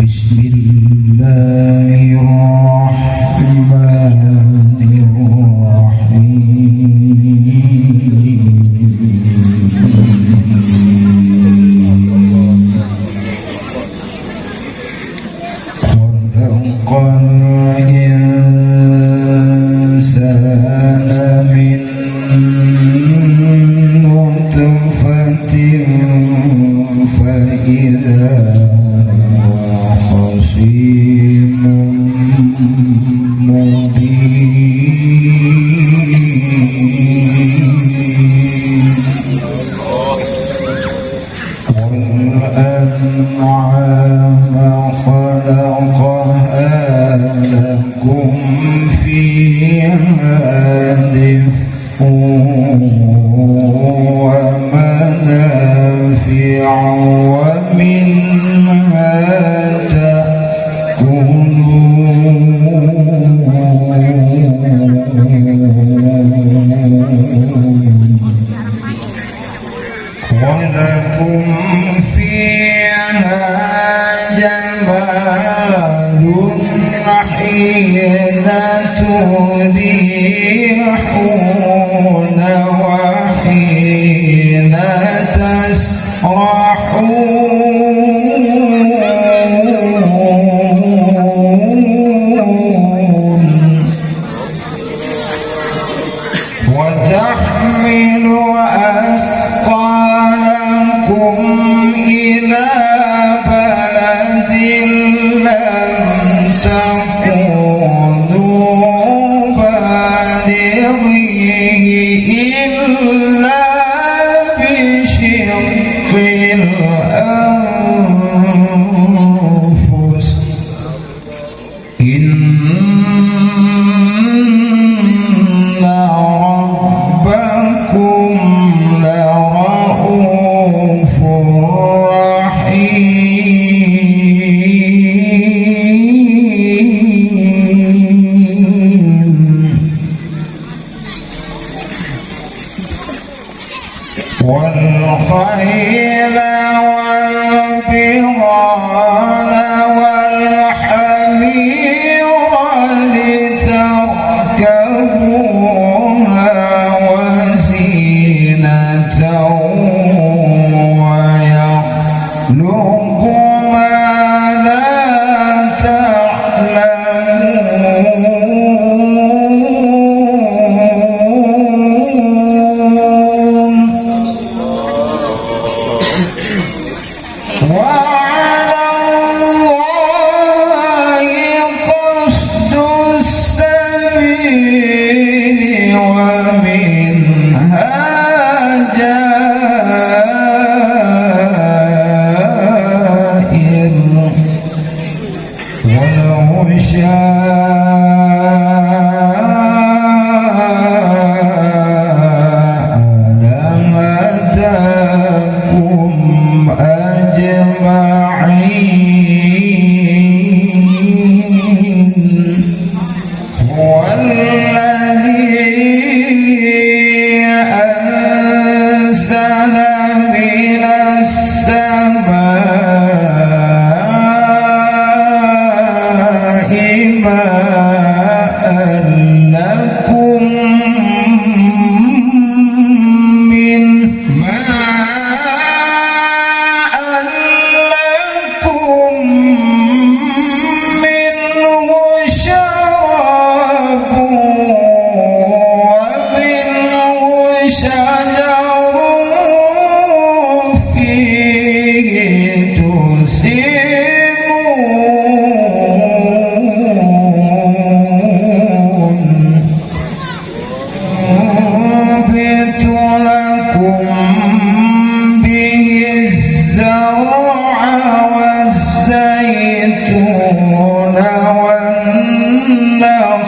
بسم الله الرحمن الرحيم خلق الإنسان من نطفة فإذا خصيم مبين والأنعام خلقها لكم فيها دفء ومنافع ومنها ولكم فيها جمال حين تريحون وحين تسرحون وتحمل أثقالكم إلى بلد لم تكونوا بالغيه إلا بشق الأنفس إن ربكم لرؤوف رحيم والخيل والبغال والحمير لتركبوها وزينة ويخلق ما لا تعلمون وعلى الله قصد السبيل ومنها جائر ولو شاء لهداكم أجمعين هو الذي أنزل من السماء ماء لكم منه شراب ومنه شجر فيه تسيمون ينبت لكم به الزرع والزيتون والنخل